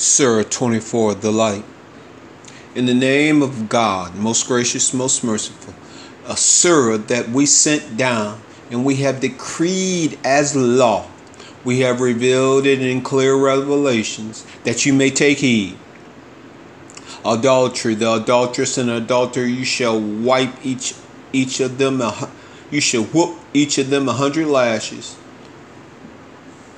SURA 24, the light. In the name of God, most gracious, most merciful, a SURA that we sent down and we have decreed as law. We have revealed it in clear revelations that you may take heed. Adultery, the adulteress and adulterer, you shall wipe each of them. You shall whoop each of them 100 lashes.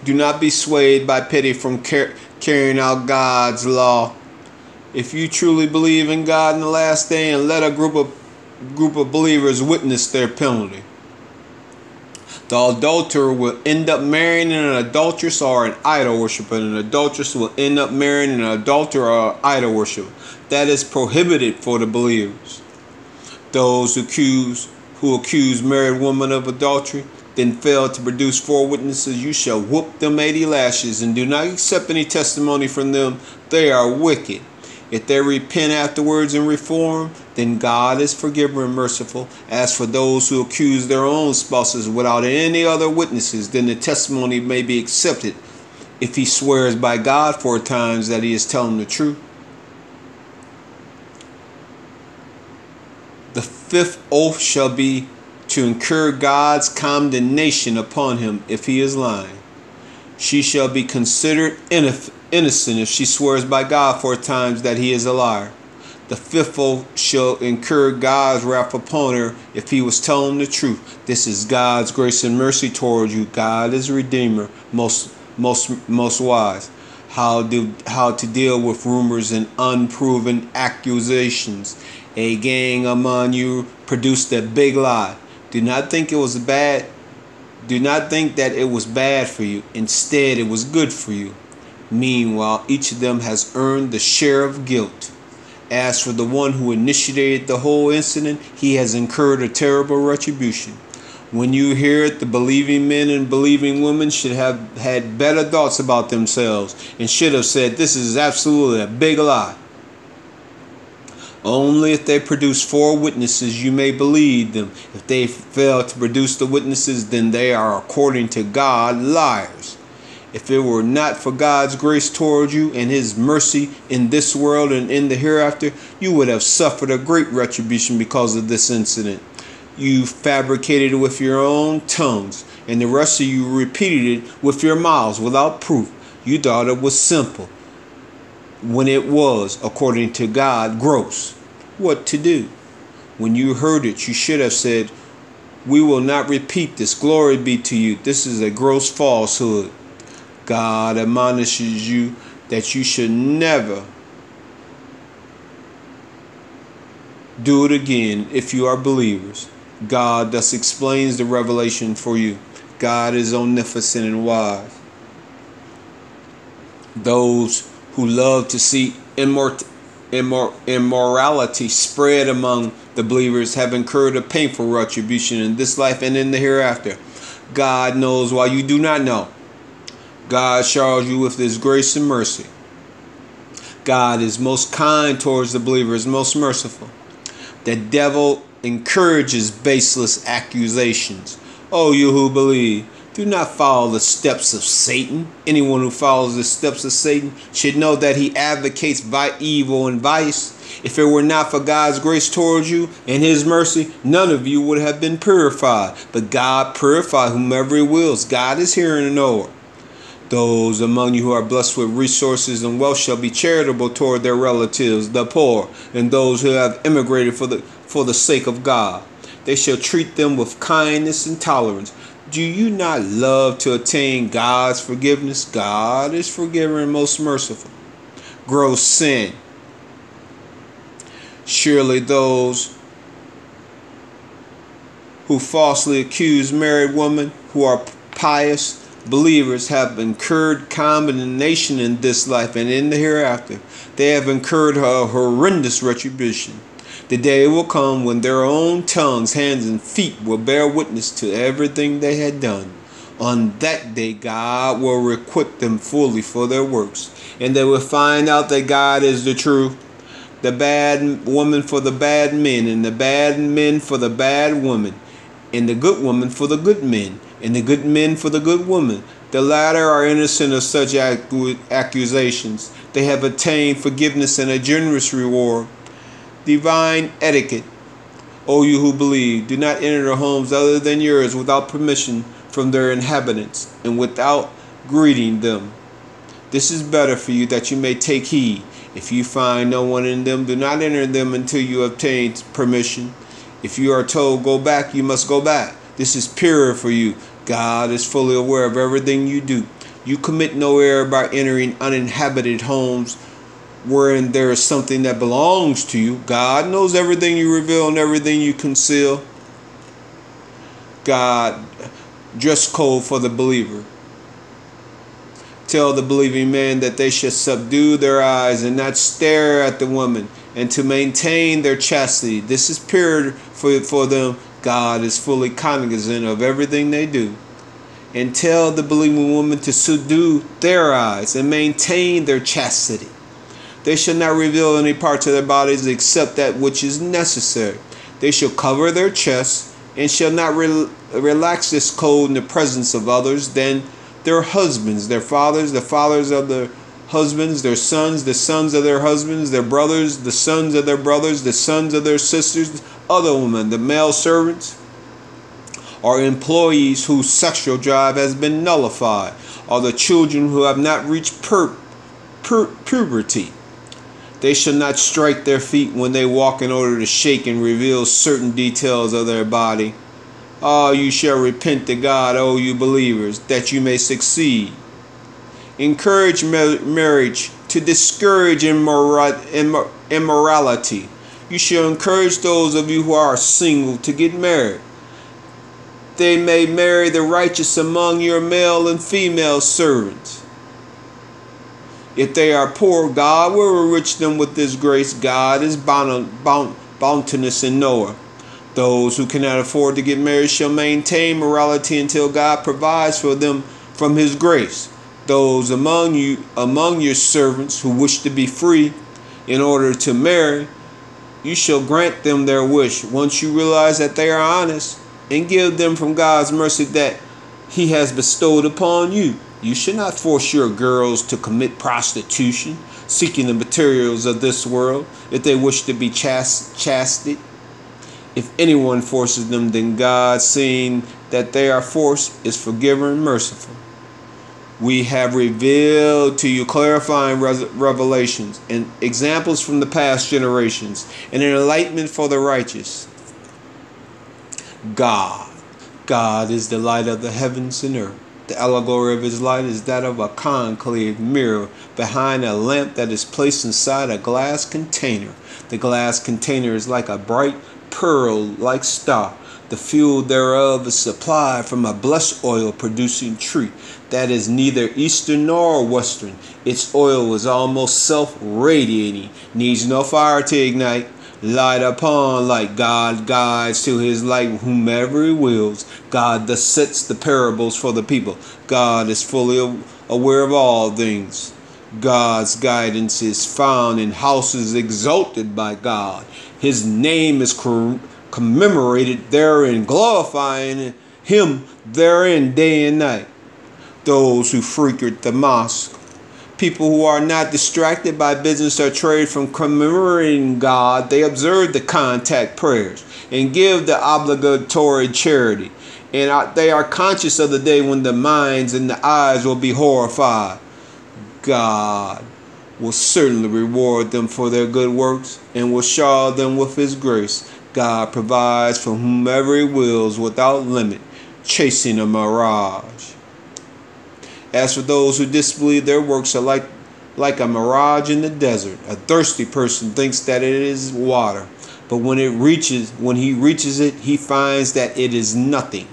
Do not be swayed by pity from carrying out God's law. If you truly believe in God in the last day, and let a group of believers witness their penalty. The adulterer will end up marrying an adulteress or an idol worshiper, and an adulteress will end up marrying an adulterer or idol worshiper. That is prohibited for the believers. Those who accuse married women of adultery, then fail to produce 4 witnesses, you shall whoop them 80 lashes, and do not accept any testimony from them. They are wicked. If they repent afterwards and reform, then God is forgiving and merciful. As for those who accuse their own spouses without any other witnesses, then the testimony may be accepted if he swears by God 4 times that he is telling the truth. The 5th oath shall be to incur God's condemnation upon him if he is lying. She shall be considered innocent if she swears by God 4 times that he is a liar. The 5th oath shall incur God's wrath upon her if he was telling the truth. This is God's grace and mercy towards you. God is Redeemer, most wise. How to deal with rumors and unproven accusations. A gang among you produced a big lie. Do not think it was bad. Do not think that it was bad for you. Instead, it was good for you. Meanwhile, each of them has earned the share of guilt. As for the one who initiated the whole incident, he has incurred a terrible retribution. When you hear it, the believing men and believing women should have had better thoughts about themselves and should have said, this is absolutely a big lie. Only if they produce 4 witnesses you may believe them. If they fail to produce the witnesses, then they are, according to God, liars. If it were not for God's grace toward you and his mercy in this world and in the hereafter, you would have suffered a great retribution because of this incident. You fabricated it with your own tongues, and the rest of you repeated it with your mouths without proof. You thought it was simple, when it was, according to God, gross. What to do? When you heard it, you should have said, we will not repeat this. Glory be to you. This is a gross falsehood. God admonishes you that you should never do it again if you are believers. God thus explains the revelation for you. God is omnipotent and wise. Those who love to see immorality spread among the believers have incurred a painful retribution in this life and in the hereafter. God knows why you do not know. God showers you with his grace and mercy. God is most kind towards the believers, most merciful. The devil encourages baseless accusations. Oh, you who believe, do not follow the steps of Satan. Anyone who follows the steps of Satan should know that he advocates evil and vice. If it were not for God's grace towards you and his mercy, none of you would have been purified. But God purifies whomever he wills. God is hearing and knowing. Those among you who are blessed with resources and wealth shall be charitable toward their relatives, the poor, and those who have immigrated for the sake of God. They shall treat them with kindness and tolerance. Do you not love to attain God's forgiveness? God is forgiving and most merciful. Gross sin. Surely those who falsely accuse married women who are pious believers have incurred condemnation in this life and in the hereafter. They have incurred a horrendous retribution. The day will come when their own tongues, hands, and feet will bear witness to everything they had done. On that day, God will requite them fully for their works, and they will find out that God is the truth. The bad woman for the bad men, and the bad men for the bad women, and the good woman for the good men, and the good men for the good woman. The latter are innocent of such accusations. They have attained forgiveness and a generous reward. Divine etiquette. O you who believe, do not enter the homes other than yours without permission from their inhabitants and without greeting them. This is better for you that you may take heed. If you find no one in them, do not enter them until you obtain permission. If you are told, go back, you must go back. This is purer for you. God is fully aware of everything you do. You commit no error by entering uninhabited homes wherein there is something that belongs to you. God knows everything you reveal and everything you conceal. God, dress code for the believer. Tell the believing man that they should subdue their eyes and not stare at the woman, and to maintain their chastity. This is pure for them. God is fully cognizant of everything they do. And tell the believing woman to subdue their eyes and maintain their chastity. They shall not reveal any parts of their bodies except that which is necessary. They shall cover their chests and shall not relax this code in the presence of others. Then their husbands, their fathers, the fathers of their husbands, their sons, the sons of their husbands, their brothers, the sons of their brothers, the sons of their sisters, other women, the male servants, or employees whose sexual drive has been nullified, or the children who have not reached puberty. They shall not strike their feet when they walk in order to shake and reveal certain details of their body. You shall repent to God, O you believers, that you may succeed. Encourage marriage to discourage immorality. You shall encourage those of you who are single to get married. They may marry the righteous among your male and female servants. If they are poor, God will enrich them with this grace. God is bounteous in Noah. Those who cannot afford to get married shall maintain morality until God provides for them from his grace. Those among your servants who wish to be free in order to marry, you shall grant them their wish once you realize that they are honest, and give them from God's mercy that he has bestowed upon you. You should not force your girls to commit prostitution, seeking the materials of this world, if they wish to be chastity. If anyone forces them, then God, seeing that they are forced, is forgiving and merciful. We have revealed to you clarifying revelations and examples from the past generations, and an enlightenment for the righteous. God is the light of the heavens and earth. The allegory of his light is that of a concave mirror behind a lamp that is placed inside a glass container. The glass container is like a bright pearl-like star. The fuel thereof is supplied from a blessed oil-producing tree that is neither eastern nor western. Its oil is almost self-radiating, needs no fire to ignite. Light upon light, God guides to his light whomever he wills. God thus sets the parables for the people. God is fully aware of all things. God's guidance is found in houses exalted by God. His name is commemorated therein, glorifying him therein day and night. Those who frequent the mosque, people who are not distracted by business or trade from commemorating God, they observe the contact prayers and give the obligatory charity. And they are conscious of the day when the minds and the eyes will be horrified. God will certainly reward them for their good works and will shower them with his grace. God provides for whomever he wills without limit, chasing a mirage. As for those who disbelieve, their works are like a mirage in the desert. A thirsty person thinks that it is water, but when he reaches it, he finds that it is nothing.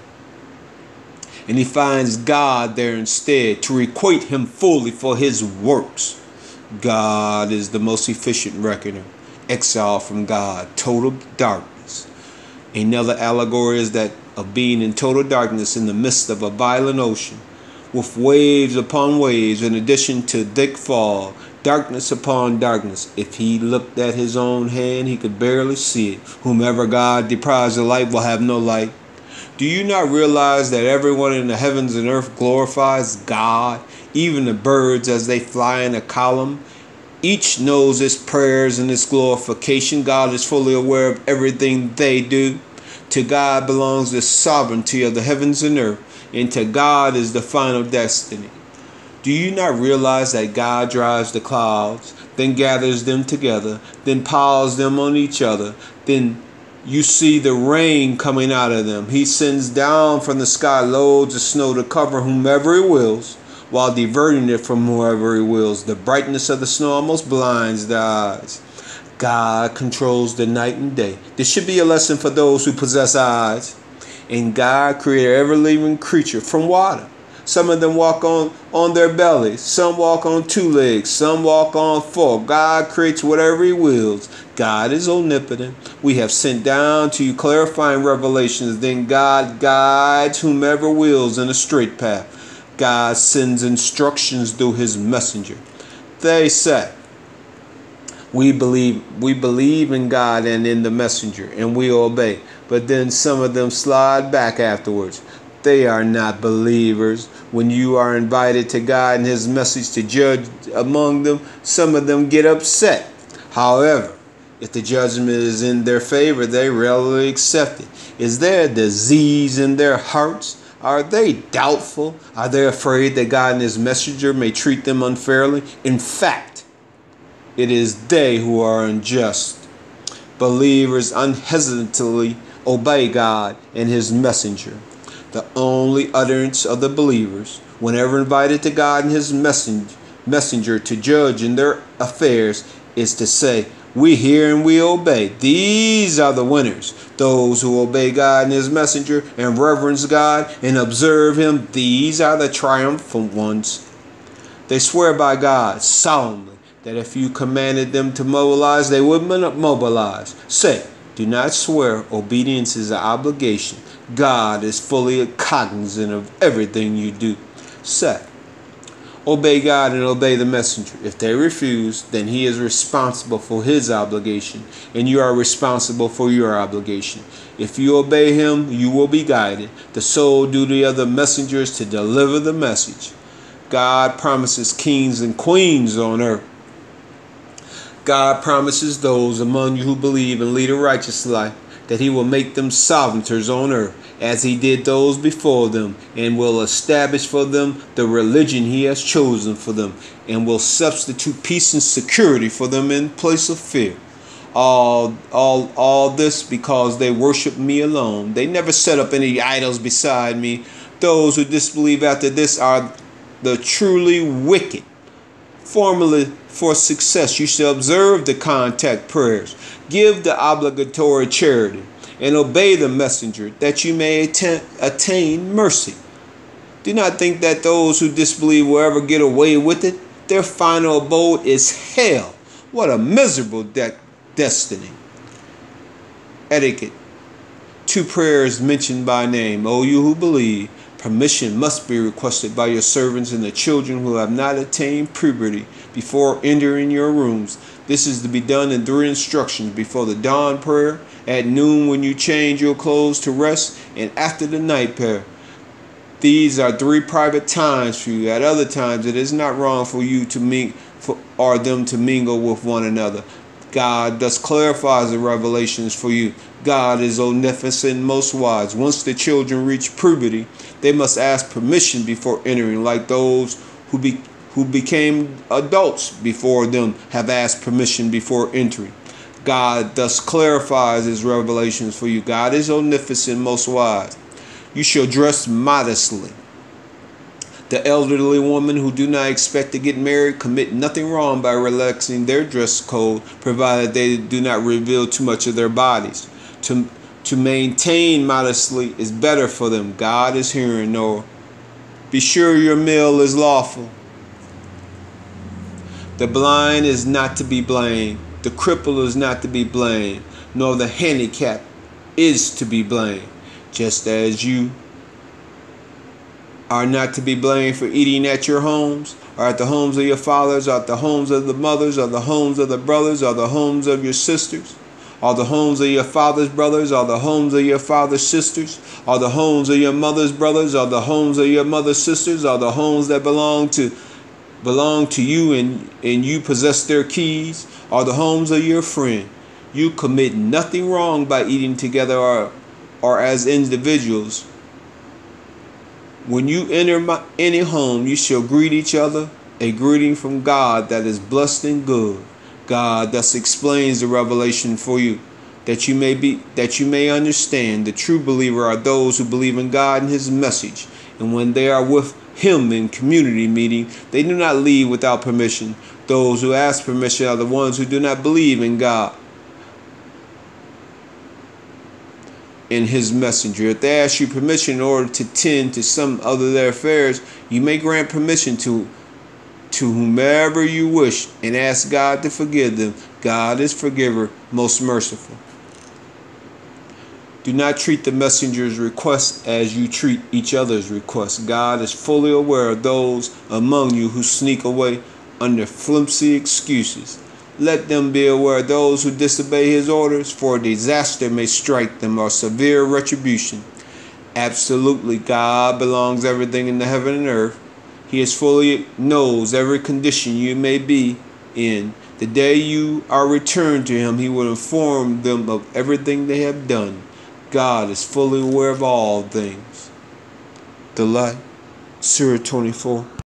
And he finds God there instead to requite him fully for his works. God is the most efficient reckoner. Exile from God, total darkness. Another allegory is that of being in total darkness in the midst of a violent ocean, with waves upon waves, in addition to thick fog, darkness upon darkness. If he looked at his own hand, he could barely see it. Whomever God deprives of light will have no light. Do you not realize that everyone in the heavens and earth glorifies God, even the birds as they fly in a column? Each knows its prayers and its glorification. God is fully aware of everything they do. To God belongs the sovereignty of the heavens and earth, and to God is the final destiny. Do you not realize that God drives the clouds, then gathers them together, then piles them on each other, then you see the rain coming out of them. He sends down from the sky loads of snow to cover whomever he wills, while diverting it from whoever he wills. The brightness of the snow almost blinds the eyes. God controls the night and day. This should be a lesson for those who possess eyes. And God created every living creature from water. Some of them walk on their bellies. Some walk on 2 legs. Some walk on 4. God creates whatever he wills. God is omnipotent. We have sent down to you clarifying revelations. Then God guides whomever wills in a straight path. God sends instructions through his messenger. They say, we believe in God and in the messenger, and we obey. But then some of them slide back afterwards. They are not believers. When you are invited to God and his message to judge among them, some of them get upset. However, if the judgment is in their favor, they readily accept it. Is there a disease in their hearts? Are they doubtful? Are they afraid that God and his messenger may treat them unfairly? In fact, it is they who are unjust. Believers unhesitantly obey God and his messenger. The only utterance of the believers, whenever invited to God and his messenger to judge in their affairs, is to say, we hear and we obey. These are the winners. Those who obey God and his messenger and reverence God and observe him, these are the triumphant ones. They swear by God solemnly that if you commanded them to mobilize, they would mobilize. Say, do not swear. Obedience is an obligation. God is fully cognizant of everything you do. Say, obey God and obey the messenger. If they refuse, then he is responsible for his obligation, and you are responsible for your obligation. If you obey him, you will be guided. The sole duty of the messenger is to deliver the message. God promises kings and queens on earth. God promises those among you who believe and lead a righteous life that he will make them sovereigns on earth, as he did those before them, and will establish for them the religion he has chosen for them, and will substitute peace and security for them in place of fear. All this because they worship me alone. They never set up any idols beside me. Those who disbelieve after this are the truly wicked. Formula for success: you shall observe the contact prayers, give the obligatory charity, and obey the messenger, that you may attain mercy. Do not think that those who disbelieve will ever get away with it. Their final abode is hell. What a miserable destiny. Etiquette. 2 prayers mentioned by name. O you who believe, permission must be requested by your servants and the children who have not attained puberty before entering your rooms. This is to be done in 3 instructions: before the dawn prayer, at noon when you change your clothes to rest, and after the night prayer. These are 3 private times for you. At other times it is not wrong for you to them to mingle with one another. God thus clarifies the revelations for you. God is omnipotent and most wise. Once the children reach puberty, they must ask permission before entering, like those who became adults before them have asked permission before entering. God thus clarifies his revelations for you. God is omnipotent and most wise. You shall dress modestly. The elderly women who do not expect to get married commit nothing wrong by relaxing their dress code, provided they do not reveal too much of their bodies. To maintain modestly is better for them. God is hearing, Noah. Be sure your meal is lawful. The blind is not to be blamed. The cripple is not to be blamed, nor the handicapped is to be blamed. Just as you are not to be blamed for eating at your homes, or at the homes of your fathers, or at the homes of the mothers, or the homes of the brothers, or the homes of your sisters, Are the homes of your father's brothers? Are the homes of your father's sisters? Are the homes of your mother's brothers? Are the homes of your mother's sisters? Are the homes that belong to you and you possess their keys? Are the homes of your friend? You commit nothing wrong by eating together or as individuals. When you enter any home, you shall greet each other, a greeting from God that is blessed and good. God thus explains the revelation for you, that you may understand. The true believer are those who believe in God and his message, and when they are with him in community meeting, they do not leave without permission. Those who ask permission are the ones who do not believe in God and his messenger. If they ask you permission in order to tend to some of their affairs, you may grant permission to whomever you wish and ask God to forgive them. God is forgiver, most merciful. Do not treat the messenger's requests as you treat each other's requests. God is fully aware of those among you who sneak away under flimsy excuses. Let them be aware of those who disobey his orders, for disaster may strike them or severe retribution. Absolutely, God belongs everything in the heaven and earth. He fully knows every condition you may be in. The day you are returned to him, he will inform them of everything they have done. God is fully aware of all things. The light, SURA 24.